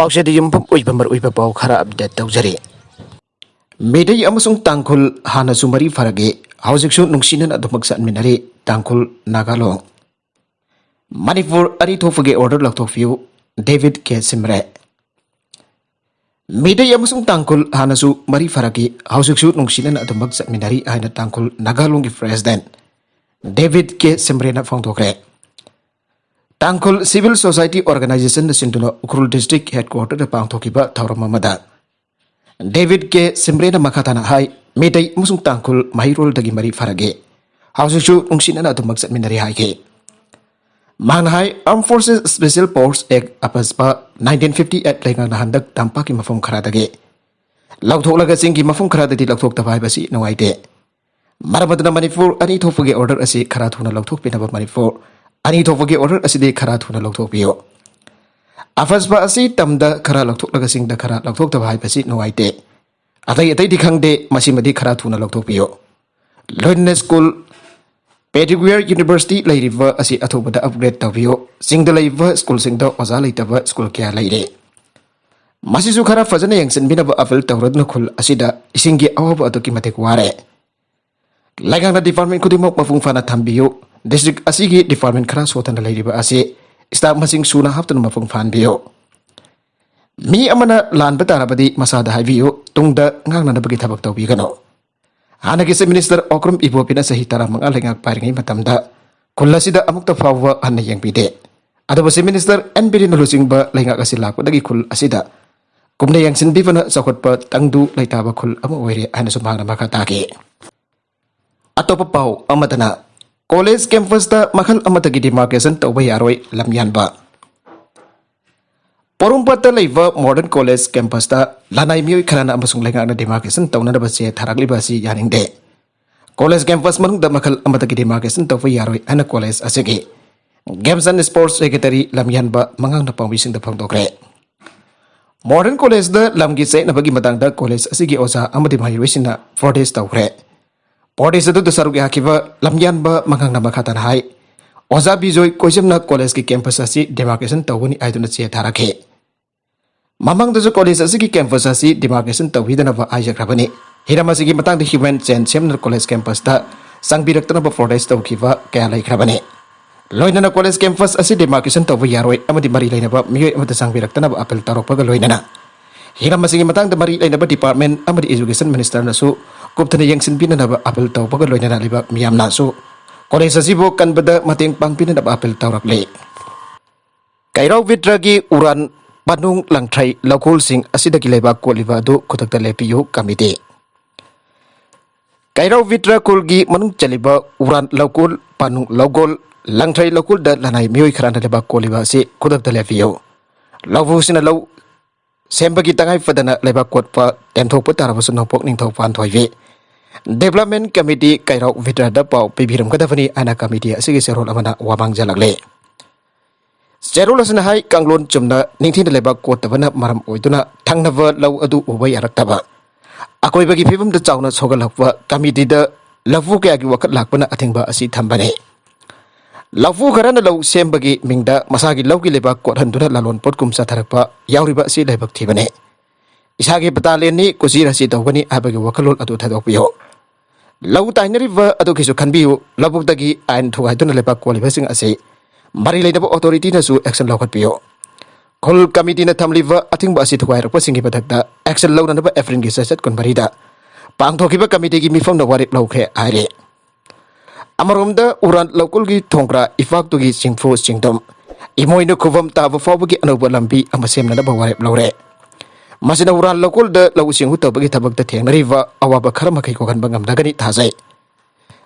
ꯄꯥꯎꯆꯦꯗ ꯌꯨꯝꯐꯝ ꯑꯣꯏꯕ ꯃꯔꯨꯑꯣꯏꯕ ꯄꯥꯎ ꯈꯔ ꯑꯞꯗꯦꯠ ꯇꯧꯖꯔꯤ꯫ ꯃꯩꯇꯩ ꯑꯃꯁꯨꯡ ꯇꯥꯡꯈꯨꯜ ꯍꯥꯟꯅꯁꯨ ꯃꯔꯤ ꯐꯔꯒꯦ, ꯍꯧꯖꯤꯛꯁꯨ ꯅꯨꯡꯁꯤꯅꯅ ꯑꯗꯨꯃꯛ ꯆꯠꯃꯤꯟꯅꯔꯤ ꯇꯥꯡꯈꯨꯜ ꯅꯥꯒꯥꯂꯣꯡ꯫ ꯃꯅꯤꯄꯨꯔ ꯑꯅꯤ ꯊꯣꯛꯄꯒꯤ ꯑꯣꯔꯗꯔ ꯂꯧꯊꯣꯛꯄꯤꯌꯨ ꯗꯦꯕꯤꯗ ꯀꯦ ꯁꯤꯝꯔꯦ꯫ ꯃꯩꯇꯩ ꯑꯃꯁꯨꯡ ꯇꯥꯡꯈꯨꯜ ꯍꯥꯟꯅꯁꯨ ꯃꯔꯤ ꯐꯔꯒꯦ, ꯍꯧꯖꯤꯛꯁꯨ ꯅꯨꯡꯁꯤꯅꯅ ꯑꯗꯨꯃꯛ ꯆꯠꯃꯤꯟꯅꯔꯤ ꯍꯥꯏꯅ ꯇꯥꯡꯈꯨꯜ ꯅꯥꯒꯥꯂꯣꯡꯒꯤ ꯄ꯭ꯔꯦꯁꯤꯗꯦꯟꯠ ꯗꯦꯕꯤꯗ ꯀꯦ ꯁꯤꯝꯔꯦꯅ ꯐꯣꯡꯗꯣꯛꯈ꯭ꯔꯦ꯫ ꯇꯥꯡꯈꯨꯜ ꯁꯤꯚꯤꯜ ꯁꯣꯁꯥꯏꯇꯤ ꯑꯣꯔꯒꯅꯥꯏꯖꯦꯁꯟꯅ ꯁꯤꯟꯗꯨꯅ ꯎꯈ꯭ꯔꯨꯜ ꯗꯤꯁꯇ꯭ꯔꯤꯛ ꯍꯦꯗꯀ꯭ꯋꯥꯔꯇꯔꯗ ꯄꯥꯡꯊꯣꯛꯈꯤꯕ ꯊꯧꯔꯝ ꯑꯃꯗ ꯗꯦꯕꯤꯗ ꯀꯦ ꯁꯤꯝꯔꯦꯅ ꯃꯈꯥ ꯇꯥꯅ ꯍꯥꯏ ꯃꯩꯇꯩ ꯑꯃꯁꯨꯡ ꯇꯥꯡꯈꯨꯜ ꯃꯍꯩꯔꯣꯜꯗꯒꯤ ꯃꯔꯤ ꯐꯔꯒꯦ, ꯍꯧꯖꯤꯛꯁꯨ ꯅꯨꯡꯁꯤꯅꯅ ꯑꯗꯨꯃꯛ ꯆꯠꯃꯤꯟꯅꯔꯤ ꯍꯥꯏꯈꯤ꯫ ꯃꯍꯥꯛꯅ ꯍꯥꯏ ꯑꯥꯔꯝ ꯐꯣꯔꯁꯦꯁ ꯁ꯭ꯄꯦꯁꯤꯌꯦꯜ ꯄꯥꯋꯔꯁ ꯑꯦꯛ ꯑꯄꯁꯄ 1958 ꯂꯩꯉꯥꯛꯅ ꯍꯟꯗꯛ ꯇꯝꯄꯥꯛꯀꯤ ꯃꯐꯝ ꯈꯔꯗꯒꯤ ꯂꯧꯊꯣꯛꯂꯒ ꯆꯤꯡꯒꯤ ꯃꯐꯝ ꯈꯔꯗꯗꯤ ꯂꯧꯊꯣꯛꯇꯕ ꯍꯥꯏꯕꯁꯤ ꯅꯨꯡꯉꯥꯏꯇꯦ꯫ ꯃꯔꯝ ꯑꯗꯨꯅ ꯃꯅꯤꯄꯨꯔ ꯑꯅꯤ ꯊꯣꯛꯄꯒꯤ ꯑꯣꯔꯗꯔ ꯑꯁꯤ ꯈꯔ ꯊꯨꯅ ꯂꯧꯊꯣꯛꯄꯤꯅꯕ ꯃꯅꯤꯄꯨꯔ ꯑꯅꯤ ꯊꯣꯛꯄꯒꯤ ꯑꯣꯔꯗꯔ ꯑꯁꯤꯗꯤ ꯈꯔ ꯊꯨꯅ ꯂꯧꯊꯣꯛꯄꯤꯌꯨ꯫ ꯑꯄꯁꯄ ꯑꯁꯤ ꯇꯝꯗ ꯈꯔ ꯂꯧꯊꯣꯛꯂꯒ ꯆꯤꯡꯗ ꯈꯔ ꯂꯧꯊꯣꯛꯇꯕ ꯍꯥꯏꯕꯁꯤ ꯅꯨꯡꯉꯥꯏꯇꯦ꯫ ꯑꯇꯩꯗꯤ ꯈꯪꯗꯦ, ꯃꯁꯤꯃꯗꯤ ꯈꯔ ꯊꯨꯅ ꯂꯧꯊꯣꯛꯄꯤꯌꯨ꯫ ꯂꯣꯏꯅꯅ ꯁ꯭ꯀꯨꯜ ꯄꯦꯗꯤꯒ꯭ꯋꯤꯌꯔ ꯌꯨꯅꯤꯚꯔꯁꯤꯇꯤ ꯂꯩꯔꯤꯕ ꯑꯁꯤ ꯑꯊꯨꯕꯗ ꯑꯞꯒ꯭ꯔꯦꯗ ꯇꯧꯕꯤꯌꯨ꯫ ꯆꯤꯡꯗ ꯂꯩꯔꯤꯕ ꯁ꯭ꯀꯨꯜꯁꯤꯡꯗ ꯑꯣꯖꯥ ꯂꯩꯇꯕ ꯁ꯭ꯀꯨꯜ ꯀꯌꯥ ꯂꯩꯔꯦ꯫ ꯃꯁꯤꯁꯨ ꯈꯔ ꯐꯖꯅ ꯌꯦꯡꯁꯤꯟꯕꯤꯅꯕ ꯑꯄꯤꯜ ꯇꯧꯔꯗꯨꯅ ꯈꯨꯜ ꯑꯁꯤꯗ ꯏꯁꯤꯡꯒꯤ ꯑꯋꯥꯕ ꯑꯗꯨꯛꯀꯤ ꯃꯇꯤꯛ ꯋꯥꯔꯦ꯫ ꯂꯩꯉꯥꯛꯅ ꯗꯤꯄꯥꯔꯠꯃꯦꯟꯠ ꯈꯨꯗꯤꯡꯃꯛ ꯃꯄꯨꯡ ꯐꯥꯅ ꯊꯝꯕꯤꯌꯨ꯫ ꯗꯤꯁꯇ꯭ꯔꯤꯛ ꯑꯁꯤꯒꯤ ꯗꯤꯄꯥꯔꯠꯃꯦꯟꯠ ꯈꯔ ꯁꯣꯠꯊꯅ ꯂꯩꯔꯤꯕ ꯑꯁꯤ ꯁ꯭ꯇꯥꯐ ꯃꯁꯤꯡ ꯁꯨꯅ ꯍꯥꯞꯇꯨꯅ ꯃꯄꯨꯡ ꯐꯥꯍꯟꯕꯤꯌꯨ꯫ ꯃꯤ ꯑꯃꯅ ꯂꯥꯟꯕ ꯇꯥꯔꯕꯗꯤ ꯃꯁꯥꯗ ꯍꯥꯏꯕꯤꯌꯨ, ꯇꯨꯡꯗ ꯉꯥꯡꯅꯅꯕꯒꯤ ꯊꯕꯛ ꯇꯧꯕꯤꯒꯅꯨ꯫ ꯍꯥꯟꯅꯒꯤ ꯆꯤꯐ ꯃꯤꯅꯤꯁꯇꯔ ꯑꯣꯀ꯭ꯔꯨꯝ ꯏꯕꯣꯕꯤꯅ ꯆꯍꯤ 15 ꯂꯩꯉꯥꯛ ꯄꯥꯏꯔꯤꯉꯩ ꯃꯇꯝꯗ ꯈꯨꯜ ꯑꯁꯤꯗ ꯑꯃꯨꯛꯇ ꯐꯥꯎꯕ ꯍꯟꯅ ꯌꯦꯡꯕꯤꯗꯦ꯫ ꯑꯗꯨꯕꯨ ꯆꯤꯐ ꯃꯤꯅꯤꯁꯇꯔ ꯑꯦꯟ ꯕꯤꯔꯦꯟꯅ ꯂꯨꯆꯤꯡꯕ ꯂꯩꯉꯥꯛ ꯑꯁꯤ ꯂꯥꯛꯄꯗꯒꯤ ꯈꯨꯜ ꯑꯁꯤꯗ ꯀꯨꯝꯅ ꯌꯦꯡꯁꯤꯟꯕꯤꯕꯅ ꯆꯥꯎꯈꯠꯄ ꯇꯪꯗꯨ ꯂꯩꯇꯥꯕ ꯈꯨꯜ ꯑꯃ ꯑꯣꯏꯔꯦ ꯍꯥꯏꯅꯁꯨ ꯃꯍꯥꯛꯅ ꯃꯈꯥ ꯇꯥꯈꯤ꯫ ꯑꯇꯣꯞꯄ ꯄꯥꯎ ꯑꯃꯗꯅ ꯀꯣꯂꯦꯖ ꯀꯦꯝꯄꯁꯇ ꯃꯈꯜ ꯑꯃꯠꯇꯒꯤ ꯗꯤꯃꯥꯔꯀꯦꯁꯟ ꯇꯧꯕ ꯌꯥꯔꯣꯏ ꯂꯝ ꯌꯥꯟꯕ꯫ ꯄꯣꯔꯣꯝꯄꯥꯠꯇ ꯂꯩꯕ ꯃꯣꯗꯔꯟ ꯀꯣꯂꯦꯖ ꯀꯦꯝꯄꯁꯇ ꯂꯅꯥꯏ ꯃꯤꯑꯣꯏ ꯈꯔꯅ ꯑꯃꯁꯨꯡ ꯂꯩꯉꯥꯛꯅ ꯗꯤꯃꯥꯔꯀꯦꯁꯟ ꯇꯧꯅꯅꯕ ꯆꯦ ꯊꯥꯔꯛꯂꯤꯕ ꯑꯁꯤ ꯌꯥꯅꯤꯡꯗꯦ꯫ ꯀꯣꯂꯦꯖ ꯀꯦꯝꯄꯁ ꯃꯅꯨꯡꯗ ꯃꯈꯜ ꯑꯃꯠꯇꯒꯤ ꯗꯤꯃꯥꯔꯀꯦꯁꯟ ꯇꯧꯕ ꯌꯥꯔꯣꯏ ꯍꯥꯏꯅ ꯀꯣꯂꯦꯖ ꯑꯁꯤꯒꯤ ꯒꯦꯝꯁ ꯑꯦꯟड ꯁ꯭ꯄꯣꯔꯠꯁ ꯁꯦꯀ꯭ꯔꯦꯇꯔꯤ ꯂꯝꯌꯥꯟꯕ ꯃꯉꯥꯡꯅ ꯄꯥꯎꯃꯤꯁꯤꯡꯗ ꯐꯣꯡꯗꯣꯛꯈ꯭ꯔꯦ꯫ ꯃꯣꯗꯔꯟ ꯀꯣꯂꯦꯖꯗ ꯂꯝꯒꯤ ꯆꯠꯅꯕꯒꯤ ꯃꯇꯥꯡꯗ ꯀꯣꯂꯦꯖ ꯑꯁꯤꯒꯤ ꯑꯣꯖꯥ ꯑꯃꯗꯤ ꯃꯍꯩꯔꯣꯏꯁꯤꯡꯅ ꯄ꯭ꯔꯣꯇꯦꯁꯠ ꯇꯧꯈ꯭ꯔꯦ꯫ ꯄ꯭ꯔꯣꯇꯦꯁꯠ ꯑꯗꯨꯗ ꯁꯔꯨꯛ ꯌꯥꯈꯤꯕ ꯂꯝꯌꯥꯟꯕ ꯃꯉꯥꯡꯅ ꯃꯈꯥ ꯇꯥꯅ ꯍꯥꯏ ꯑꯣꯖꯥ ꯕꯤꯖꯣꯏ ꯀꯣꯏꯖꯝꯅ ꯀꯣꯂꯦꯖꯀꯤ ꯀꯦꯝꯄꯁ ꯑꯁꯤ ꯗꯤꯃꯥꯔꯀꯦꯁꯟ ꯇꯧꯒꯅꯤ ꯍꯥꯏꯗꯨꯅ ꯆꯦ ꯊꯥꯔꯛꯈꯤ꯫ ꯃꯃꯥꯡꯗꯁꯨ ꯀꯣꯂꯦꯖ ꯑꯁꯤꯒꯤ ꯀꯦꯝꯄꯁ ꯑꯁꯤ ꯗꯤꯃꯥꯔꯀꯦꯁꯟ ꯇꯧꯕꯤꯗꯅꯕ ꯍꯥꯏꯖꯈ꯭ꯔꯕꯅꯤ꯫ ꯍꯤꯔꯝ ꯑꯁꯤꯒꯤ ꯃꯇꯥꯡꯗ ꯍ꯭ꯌꯨꯃꯦꯟ ꯆꯦꯟ ꯁꯦꯝꯗꯨꯅ ꯀꯣꯂꯦꯖ ꯀꯦꯝꯄꯁꯇ ꯆꯪꯕꯤꯔꯛꯇꯅꯕ ꯄ꯭ꯔꯣꯇꯦꯁꯠ ꯇꯧꯈꯤꯕ ꯀꯌా ꯂꯩꯈ꯭ꯔꯕꯅꯤ꯫ ꯂꯣꯏꯅꯅ ꯀꯣꯂꯦꯖ ꯀꯦꯝꯄꯁ ꯑꯁꯤ ꯗꯤꯃꯥꯔꯀꯦꯁꯟ ꯇꯧꯕ ꯌꯥꯔꯣꯏ ꯑꯃꯗꯤ ꯃꯔꯤ ꯂꯩꯅꯕ ꯃꯤꯑꯣꯏ ꯑꯃꯗ ꯆꯪꯕꯤꯔꯛꯇꯅꯕ ꯑꯄꯤꯜ ꯇꯧꯔꯛꯄꯒ ꯂꯣꯏꯅꯅ ꯍꯤꯔꯝ ꯑꯁꯤꯒꯤ ꯃꯇꯥꯡꯗ ꯃꯔꯤ ꯂꯩꯅꯕ ꯗꯤꯄꯥꯔꯠꯃꯦꯟꯠ ꯑꯃꯗꯤ ꯑꯦꯖꯨꯀꯦꯁꯟ ꯃꯤꯅꯤꯁꯇꯔꯅꯁꯨ ꯀꯨꯞꯊꯅ ꯌꯦꯡꯁꯤꯟꯕꯤꯅꯅꯕ ꯑꯄꯤꯜ ꯇꯧꯕꯒ ꯂꯣꯏꯅꯅ ꯂꯩꯕꯥꯛ ꯃꯤꯌꯥꯝꯅꯁꯨ ꯀꯣꯂꯦꯖ ꯑꯁꯤꯕꯨ ꯀꯟꯕꯗ ꯃꯇꯦꯡ ꯄꯥꯡꯕꯤꯅꯅꯕ ꯑꯄꯤꯜ ꯇꯧꯔꯛꯂꯤ꯫ ꯀꯩꯔꯥꯎ ꯕꯤꯗ꯭ꯔꯒꯤ ꯎꯔꯥꯟ ꯄꯥꯅꯨꯡ ꯂꯪꯊ꯭ꯔꯩ ꯂꯧꯀꯣꯜꯁꯤꯡ ꯑꯁꯤꯗꯒꯤ ꯂꯩꯕꯥꯛ ꯀꯣꯠꯂꯤꯕ ꯑꯗꯨ ꯈꯨꯗꯛꯇ ꯂꯦꯞꯄꯤꯌꯨ ꯀꯝꯃꯤꯇꯤ꯫ ꯀꯩꯔꯥꯎ ꯕꯤꯗ꯭ꯔ ꯀꯨꯜꯒꯤ ꯃꯅꯨꯡ ꯆꯜꯂꯤꯕ ꯎꯔꯥꯟ ꯂꯧꯀꯣꯜ ꯄꯥꯅꯨꯡ ꯂꯧꯒꯣꯜ ꯂꯪꯊ꯭ꯔꯩ ꯂꯧꯀꯣꯜꯗ ꯂꯅꯥꯏ ꯃꯤꯑꯣꯏ ꯈꯔꯅ ꯂꯩꯕꯥꯛ ꯀꯣꯠꯂꯤꯕ ꯑꯁꯤ ꯈꯨꯗꯛꯇ ꯂꯦꯞꯄꯤꯌꯨ꯫ ꯂꯧꯎꯁꯤꯡꯅ ꯂꯧ ꯁꯦꯝꯕꯒꯤ ꯇꯉꯥꯏ ꯐꯗꯅ ꯂꯩꯕꯥꯛ ꯀꯣꯠꯄ ꯇꯦꯟꯊꯣꯛꯄ ꯇꯥꯔꯕꯁꯨ ꯅꯣꯡꯄꯣꯛ ꯅꯤꯡꯊꯧꯄꯥꯟ ꯊꯣꯏꯕꯤ ꯗꯦꯕꯂꯞꯃꯦꯟꯠ ꯀꯝꯃꯤꯇꯤ ꯀꯩꯔꯥꯎ ꯕꯤꯗ꯭ꯔꯗ ꯄꯥꯎ ꯄꯤꯕꯤꯔꯝꯒꯗꯕꯅꯤ ꯍꯥꯏꯅ ꯀꯝꯃꯤꯇꯤ ꯑꯁꯤꯒꯤ ꯆꯦꯔꯣꯜ ꯑꯃꯅ ꯋꯥꯃꯥꯡꯖꯜꯂꯛꯂꯤ꯫ ꯆꯦꯔꯣꯜ ꯑꯁꯤꯅ ꯍꯥꯏ ꯀꯥꯡꯂꯣꯟ ꯆꯨꯝꯅ ꯅꯤꯡꯊꯤꯅ ꯂꯩꯕꯥꯛ ꯀꯣꯠꯇꯕꯅ ꯃꯔꯝ ꯑꯣꯏꯗꯨꯅ ꯊꯪꯅꯕ ꯂꯧ ꯑꯗꯨ ꯎꯕ ꯌꯥꯔꯛꯇꯕ, ꯑꯀꯣꯏꯕꯒꯤ ꯐꯤꯕꯝꯗ ꯆꯥꯎꯅ ꯁꯣꯛꯍꯜꯂꯛꯄ, ꯀꯝꯃꯤꯇꯤꯗ ꯂꯧꯐꯨ ꯀꯌꯥꯒꯤ ꯋꯥꯀꯠ ꯂꯥꯛꯄꯅ ꯑꯊꯤꯡꯕ ꯑꯁꯤ ꯊꯝꯕꯅꯤ꯫ ꯂꯧꯐꯨ ꯈꯔꯅ ꯂꯧ ꯁꯦꯝꯕꯒꯤ ꯃꯤꯡꯗ ꯃꯁꯥꯒꯤ ꯂꯧꯒꯤ ꯂꯩꯕꯥꯛ ꯀꯣꯠꯍꯟꯗꯨꯅ ꯂꯂꯣꯟ ꯄꯣꯠꯀꯨꯝ ꯆꯠꯊꯔꯛꯄ ꯌꯥꯎꯔꯤꯕ ꯑꯁꯤ ꯂꯥꯏꯕꯛ ꯊꯤꯕꯅꯤ꯫ ꯏꯁꯥꯒꯤ ꯕꯇꯥꯂꯤꯌꯟꯅꯤ ꯀꯨꯁꯤ ꯔꯥꯁꯤ ꯇꯧꯒꯅꯤ ꯍꯥꯏꯕꯒꯤ ꯋꯥꯈꯜꯂꯣꯟ ꯑꯗꯨ ꯊꯥꯗꯣꯛꯄꯤꯌꯨ꯫ ꯂꯧ ꯇꯥꯏꯅꯔꯤꯕ ꯑꯗꯨꯒꯤꯁꯨ ꯈꯟꯕꯤꯌꯨ꯫ ꯂꯧꯕꯨꯛꯇꯒꯤ ꯑꯥꯏꯟ ꯊꯨꯒꯥꯏꯗꯨꯅ ꯂꯩꯕꯥꯛ ꯀꯣꯠꯂꯤꯕꯁꯤꯡ ꯑꯁꯤ ꯃꯔꯤ ꯂꯩꯅꯕ ꯑꯣꯊꯣꯔꯤꯇꯤꯅꯁꯨ ꯑꯦꯛꯁꯟ ꯂꯧꯈꯠꯄꯤꯌꯨ꯫ ꯈꯨꯜ ꯀꯝꯃꯤꯇꯤꯅ ꯊꯝꯂꯤꯕ ꯑꯊꯤꯡꯕ ꯑꯁꯤ ꯊꯨꯒꯥꯏꯔꯛꯄꯁꯤꯡꯒꯤ ꯃꯊꯛꯇ ꯑꯦꯛꯁꯟ ꯂꯧꯅꯅꯕ ꯑꯦꯄ꯭ꯔꯤꯜꯒꯤ ꯆꯩꯆꯠ 24ꯗ ꯄꯥꯡꯊꯣꯛꯈꯤꯕ ꯀꯝꯃꯤꯇꯤꯒꯤ ꯃꯤꯐꯝꯅ ꯋꯥꯔꯦꯞ ꯂꯧꯈ꯭ꯔꯦ ꯍꯥꯏꯔꯤ꯫ ꯑꯃꯔꯣꯝꯗ ꯎꯔꯥꯟ ꯂꯧꯀꯣꯜꯒꯤ ꯊꯣꯡꯒ꯭ꯔꯥ ꯏꯄꯥꯛꯇꯨꯒꯤ ꯆꯤꯡꯐꯨ ꯆꯤꯡꯗꯨꯝ ꯏꯃꯣꯏꯅ ꯈꯨꯕꯝ ꯇꯥꯕ ꯐꯥꯎꯕꯒꯤ ꯑꯅꯧꯕ ꯂꯝꯕꯤ ꯑꯃ ꯁꯦꯝꯅꯅꯕ ꯋꯥꯔꯦꯞ ꯂꯧꯔꯦ꯫ ꯃꯁꯤꯅ ꯎꯔꯥꯟ ꯂꯧꯀꯣꯜꯗ ꯂꯧꯎ ꯁꯤꯡꯎ ꯇꯧꯕꯒꯤ ꯊꯕꯛꯇ ꯊꯦꯡꯅꯔꯤꯕ ꯑꯋꯥꯕ ꯈꯔ ꯃꯈꯩ ꯀꯣꯛꯍꯟꯕ ꯉꯝꯂꯒꯅꯤ ꯊꯥꯖꯩ꯫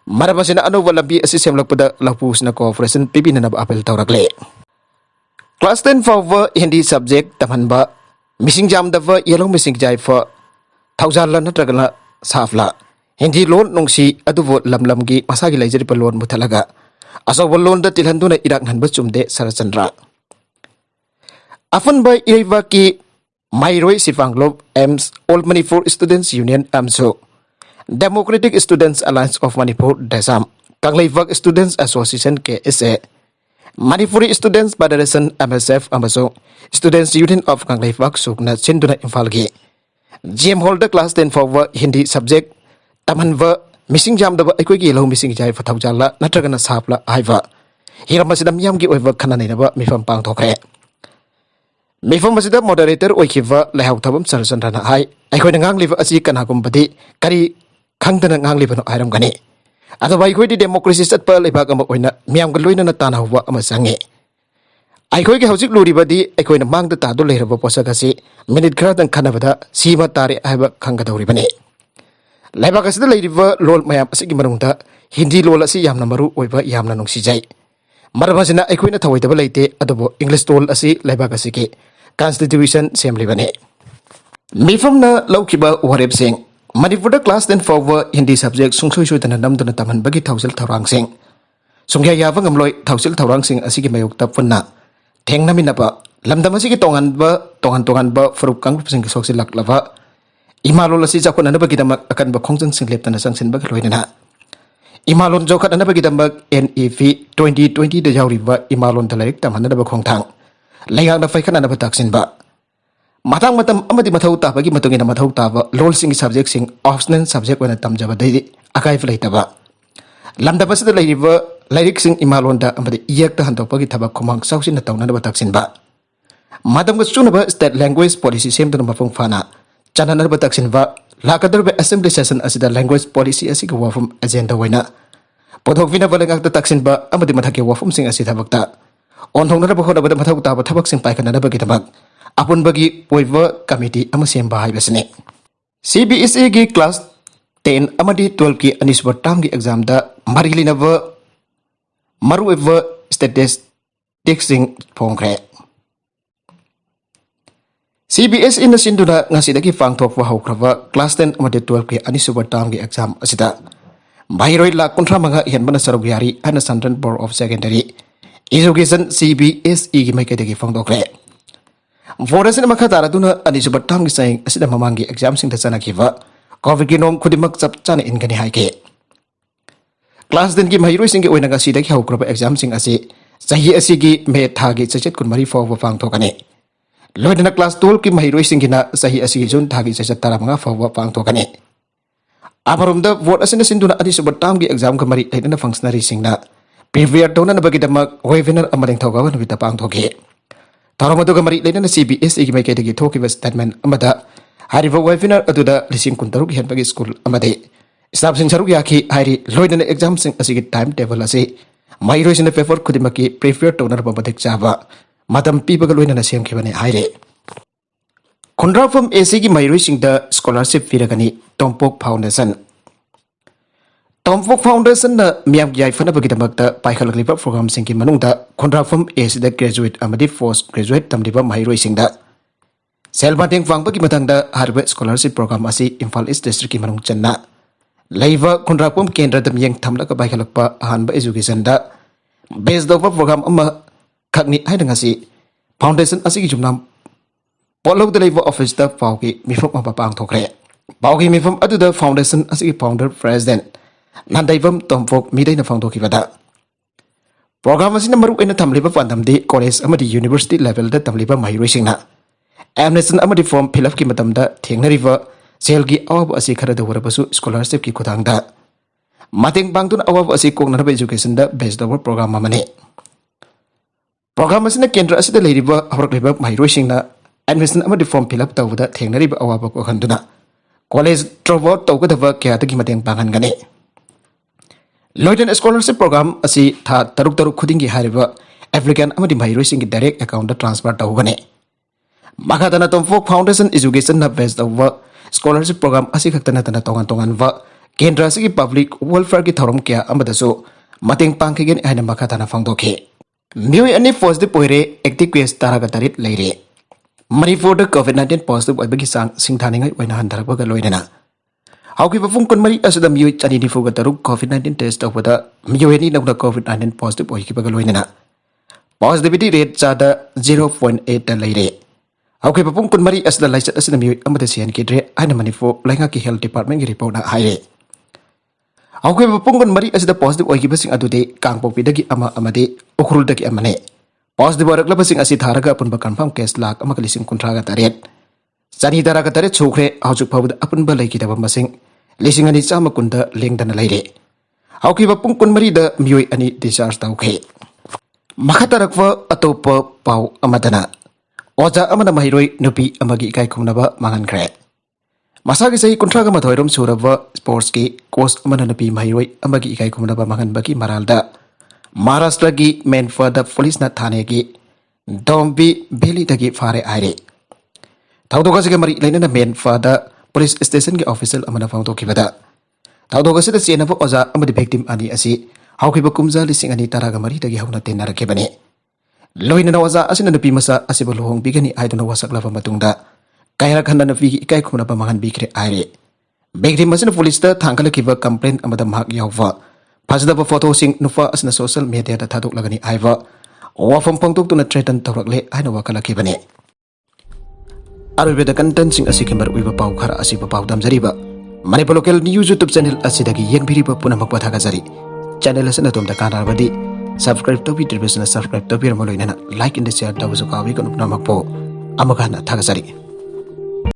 ꯃꯔꯝ ꯑꯁꯤꯅ ꯑꯅꯧꯕ ꯂꯝꯕꯤ ꯑꯁꯤ ꯁꯦꯝꯂꯛꯄꯗ ꯂꯧꯄꯨꯁꯤꯅ ꯀꯣꯑꯣꯄꯔꯦꯁꯟ ꯄꯤꯕꯤꯅꯅꯕ ꯑꯄꯤꯜ ꯇꯧꯔꯛꯂꯤ꯫ ꯀ꯭ꯂꯥꯁ 10 ꯐꯥꯎꯕ ꯍꯤꯟꯗꯤ ꯁꯕꯖꯦꯛ ꯇꯝꯍꯟꯕ, ꯃꯤꯁꯤꯡ ꯌꯥꯝꯗꯕ ꯌꯦꯜꯍꯧ ꯃꯤꯁꯤꯡ ꯌꯥꯏꯐ ꯊꯧꯖꯥꯜꯂ ꯅꯠꯇ꯭ꯔꯒꯅ ꯁꯥꯐꯂ ꯍꯤꯟꯗꯤ ꯂꯣꯟ ꯅꯨꯡꯁꯤ ꯑꯗꯨꯕꯨ ꯂꯝ ꯂꯝꯒꯤ ꯃꯁꯥꯒꯤ ꯂꯩꯖꯔꯤꯕ ꯂꯣꯟ ꯃꯨꯊꯠꯂꯒ ꯑꯆꯧꯕ ꯂꯣꯟꯗ ꯇꯤꯜꯍꯟꯗꯨꯅ ꯏꯔꯥꯛꯍꯟꯕ ꯆꯨꯝꯗꯦ ꯁꯔꯠꯆꯟꯗ꯭ꯔ꯫ ꯑꯄꯨꯟꯕ ꯏꯔꯩꯕꯥꯛꯀꯤ ꯃꯍꯩꯔꯣꯏ ꯁꯤꯄꯥꯡꯂꯣꯞ AMSU all Manipur students union ꯑꯃꯁꯨꯡ democratic students alliance of Manipur DESAM, Kangleipak students association KSA, Manipuri Students Federation MSF amasung Students Union of Kangleifak sukna sinduna Imphal-gi GM Holder Class 10 fawba Hindi subject tamhanba missing jamdaba aikoi lo missing jai fathaujala natragana sapla haiba hiram asidam yamgi oiba khananainaba mifam pangthokre mifam asida moderator oikiba lehau thabam sarsanrana hai aikoi ngangliba asi kanagumbadi kari khangdana ngangliba no airam gani Atau baik di demokrasi satpa lebak amak oina miam galoi na tanah huwa ama sange. Aikoi ke hausik luri badi aikoi na mang ta do lehra ba posa kasi minute kara dan kana bada sima tare aiba khanga dauri bane. Lebak asida lehri ba lol mayam asigi marungta Hindi lol asi yam na maru oiba yam na nungsi jai. Marabasina aikoi na thawai daba leite adobo English tol asi lebak asike Constitution Assembly bane. Mifam na laukiba warep sing Manipur class 10 fawba Hindi subject sungsoi soi tana namdana taman bagi thausil thaurang sing sungya yawa ngamloi thausil thaurang sing asigi mayuk tapfunna thengna minapa lamdam asigi tongan ba faruk kang sing soksil laklava imalol asi jakon ana bagi damak akan ba khongjang sing leptana sangsin bagi loinana imalon jokat ana bagi damak NEV 2020 da jawri ba imalon talarik tamana da ba khongthang lengang na faikhan ana ba taksin ba Matang matam amati mathau ta bagi matungina mathau ta ba lol sing subject sing optional subject wana tamjaba dai akai flai ta ba lamda pasida lai ba lyric sing imalon da amati iyak ta hantok bagi thaba khomang sausin na tauna ba taksin ba madam ga chuna ba state language policy sem ta mafung fana chana ba taksin ba lakadar ba assembly session asida language policy asika wafum agenda waina podhok vina balenga ta taksin ba amati mathake wafum sing asida bakta on thongna ba khoda ba mathau ta ba thabak sing paikana ba gi tabak Apun bagi waiver committee ama semba hai besne CBSE gi class 10 amadi 12 ki aniswa tam gi exam da marilina ba maru ever statistics sing pongkre CBSE na sinduna ngasi dagi fangthok wa haukraba class 10 amadi 12 ki aniswa tam gi exam asida bairoi la kontra manga hian bana sarogyari ana Central Board of Secondary Education CBSE gi mai kadagi fangdokre Foresin makatara duna anisu batang gisaying asida mamangi exam sing tasana kiva COVID ginom kudimak chap chana ingani haike Class den ki mahiroi sing ge oina ga sida ki haukraba exam sing asi sahi asigi me thagi chachet kun mari fo fang thokane loidana class 12 ki mahiroi sing gina sahi asigi jun thagi chachet tara manga fo fang thokane abarumda vote asina sinduna anisu batang gi exam ka mari leidana functionary singna prepare dona na bagi damak webinar amaring thogawa no bita pang thoke Taramadu kamari lain na CBSE gi mai kadagi thoki was statement amada hariba webinar aduda lising kuntaruk hian bagi school amade staff sing saruk yaki hari loidana exam sing asigi time table ase mai roisina paper khudimaki prefer toner babadik java madam pi baga loidana sem khibane haire Kundra from AC gi mai roising da scholarship firagani Tompok Foundation Tompok Foundation na miam yai fana bagi damakta paikhalakliba program sing ki manungda Kundra from AC da graduate amadi post graduate tamdiba mai roising da Selbateng fang bagi matangda harba scholarship program asi Imphal East District ki manung channa Laiva Kundra from kendra dam yang thamla ka paikhalakpa ahanba education da based of program ama khakni hai dangasi foundation asi ki jumnam polok da laiva office da pauki mifam ma pang thokre pauki mifam adu da foundation asi ki founder president Nandaivam Tompok midai na fangdo kibada program asina maru ena thamliba pandamdi college amadi university level da tamliba mahiroi singna amnesty amadi form fill up ki matamda thengnariba selgi awab asi khara da warabasu scholarship ki khudangda mateng bangtun awab asi koknaraba education da based over program amane program asina kendra asida leiriba horakliba mahiroi singna admission amadi form fill up tawda thengnariba awab ko khanduna college dropout tawgadaba kya tagi mateng pangan gane Loidan scholarship program asi tha taruk khudingi hariba applicant amadi mahiroi sing direct account da transfer tawgane makadana Tompok Foundation education na based over scholarship program asi khaktana tana tongan wa kendra sigi public welfare ki thorom kya amadasu mateng pangkhigen aina makadana fangdokhe mioi ani positive poire active case taraga tarit leire Manipur da COVID-19 positive oibagi sang singthaningai oina handaraba ga loidana Hauki bafung kun mari asada mioi chani ni fuga taruk COVID-19 test awada mioi ni nakda COVID-19 positive oi kibaga loinena positivity rate chada 0.8 ta leire Hauki bafung kun mari asada laisat asada mioi amada sian kidre aina Manipur lainga ki health department ki report na haire ꯍꯧꯈꯤꯕ ꯄꯨꯡ ꯀꯨꯟꯃꯔꯤ ꯑꯁꯤꯗ positive ꯑꯣꯏꯈꯤꯕꯁꯤꯡ ꯑꯗꯨꯗꯤ ꯀꯥꯡꯄꯣꯛꯄꯤꯗꯒꯤ ꯑꯃ ꯑꯃꯗꯤ ꯎꯈ꯭ꯔꯨꯜꯗꯒꯤ ꯑꯃꯅꯤ꯫ Positive ꯑꯣꯏꯔꯛꯂꯕꯁꯤꯡ ꯑꯁꯤ ꯊꯥꯔꯒ ꯑꯄꯨꯟꯕ ꯀꯟꯐꯥꯔꯝ ꯀꯦꯁ 1,38,038 ꯆꯅꯤ ꯁꯨꯈ꯭ꯔꯦ꯫ ꯍꯧꯖꯤꯛ ꯐꯥꯎꯕꯗ ꯑꯄꯨꯟꯕ ꯂꯩꯈꯤꯗꯕ ꯃꯁꯤꯡ 2,110 ꯂꯦꯡꯗꯅ ꯂꯩꯔꯦ꯫ ꯍꯧꯈꯤꯕ ꯄꯨꯡ 24ꯗ ꯃꯤꯑꯣꯏ 2 ꯗꯤꯁꯆꯥꯔꯖ ꯇꯧꯈ꯭ꯔꯦ꯫ ꯃꯈꯥ ꯇꯥꯔꯛꯄ ꯑꯇꯣꯞꯄ ꯄꯥꯎ ꯑꯃꯗꯅ ꯑꯣꯖꯥ ꯑꯃꯅ ꯃꯍꯩꯔꯣꯏ ꯅꯨꯄꯤ ꯑꯃꯒꯤ ꯏꯀꯥꯏ ꯈꯨꯝꯅꯕ ꯃꯥꯡꯍꯟꯈ꯭ꯔꯦ꯫ ꯃꯁꯥꯒꯤ ꯆꯍꯤ 39 ꯁꯨꯔꯕ ꯁ꯭ꯄꯣꯔꯠꯁꯀꯤ ꯀꯣꯆ ꯑꯃꯅ ꯅꯨꯄꯤ ꯃꯍꯩꯔꯣꯏ ꯑꯃꯒꯤ ꯏꯀꯥꯏ ꯈꯨꯝꯅꯕ ꯃꯥꯡꯍꯟꯕꯒꯤ ꯃꯔꯥꯜꯗ ꯃꯍꯥꯔꯥꯁꯇ꯭ꯔꯒꯤ ꯃꯦꯟꯐꯗ ꯄꯨꯂꯤꯁꯅ ꯊꯥꯅꯦꯒꯤ ꯗꯣꯝꯕꯤ ꯚꯦꯂꯤꯗꯒꯤ ꯐꯥꯔꯦ ꯍꯥꯏꯔꯦ꯫ ꯊꯧꯗꯣꯛ ꯑꯁꯤꯒ ꯃꯔꯤ ꯂꯩꯅꯅ ꯃꯦꯟꯐꯗ ꯄꯨꯂꯤꯁ ꯁ꯭ꯇꯦꯁꯟꯒꯤ ꯑꯣꯐꯤꯁꯤꯌꯦꯜ ꯑꯃꯅ ꯐꯣꯡꯗꯣꯛꯈꯤꯕꯗ ꯊꯧꯗꯣꯛ ꯑꯁꯤꯗ ꯆꯦꯟꯅꯕ ꯑꯣꯖꯥ ꯑꯃꯗꯤ ꯚꯤꯛꯇꯤꯝ ꯑꯅꯤ ꯑꯁꯤ ꯍꯧꯈꯤꯕ ꯀꯨꯝꯖꯥ 2013 ꯍꯧꯅ ꯇꯤꯟꯅꯔꯛꯈꯤꯕꯅꯤ꯫ ꯂꯣꯏꯅꯅ ꯑꯣꯖꯥ ꯑꯁꯤꯅ ꯅꯨꯄꯤ ꯃꯆꯥ ꯑꯁꯤꯕꯨ ꯂꯨꯍꯣꯡꯕꯤꯒꯅꯤ ꯍꯥꯏꯗꯨꯅ ꯋꯥꯁꯛꯂꯕ ꯃꯇꯨꯡꯗ ꯀꯌꯥꯔꯛ ꯍꯟꯅ ꯅꯨꯄꯤꯒꯤ ꯏꯀꯥꯏ ꯈꯨꯝꯅꯕ ꯃꯥꯡꯍꯟꯕꯤꯈ꯭ꯔꯦ ꯍꯥꯏꯔꯦ꯫ ꯚꯤꯛꯇꯤꯝ ꯑꯁꯤꯅ ꯄꯨꯂꯤꯁꯇ ꯊꯥꯡꯒꯠꯂꯛꯈꯤꯕ ꯀꯝꯄ꯭ꯂꯦꯟ ꯑꯃꯗ ꯃꯍꯥꯛ ꯌꯥꯎꯕ ꯐꯖꯗꯕ ꯐꯣꯇꯣꯁꯤꯡ ꯅꯨꯄꯥ ꯑꯁꯤꯅ ꯁꯣꯁꯤꯌꯦꯜ ꯃꯤꯗꯤꯌꯥꯗ ꯊꯥꯗꯣꯛꯂꯒꯅꯤ ꯍꯥꯏꯕ ꯋꯥꯐꯝ ꯐꯣꯡꯗꯣꯛꯇꯨꯅ ꯊ꯭ꯔꯦꯇꯟ ꯇꯧꯔꯛꯂꯦ ꯍꯥꯏꯅ ꯋꯥꯀꯠꯂꯛꯈꯤꯕꯅꯤ꯫ ꯑꯔꯣꯏꯕꯗ ꯀꯟꯇꯦꯟꯁꯤꯡ ꯑꯁꯤꯒꯤ ꯃꯔꯨꯑꯣꯏꯕ ꯄꯥꯎ ꯈꯔ ꯑꯁꯤꯕꯨ ꯄꯥꯎ ꯗꯝꯖꯔꯤꯕ Manipur local news YouTube channel ꯑꯁꯤꯗꯒꯤ ꯌꯦꯡꯕꯤꯔꯤꯕ ꯄꯨꯝꯅꯃꯛꯄꯨ ꯊꯥꯒꯠꯆꯔꯤ꯫ ꯆꯦꯅꯦꯜ ꯑꯁꯤꯅ ꯑꯗꯣꯝꯗ ꯀꯥꯟꯅꯔꯕꯗꯤ ꯁꯕꯁꯀ꯭राꯏꯕ ꯇꯧꯕꯤꯗ꯭ꯔꯤꯕꯁꯤꯅ ꯁꯕꯁꯀ꯭राꯏꯕ ꯇꯧꯕꯤꯔꯝꯕ ꯂꯣꯏꯅꯅ ꯂꯥꯏꯛ ꯑꯦꯟ ꯁꯦꯌꯔ ꯇꯧꯕꯁꯨ ꯀꯥꯎꯕꯤꯒꯅꯨ꯫ ꯄꯨꯝꯅꯃꯛꯄꯨ ꯑꯃꯨꯛ ꯍꯟꯅ ꯊꯥꯒꯠꯆꯔꯤ꯫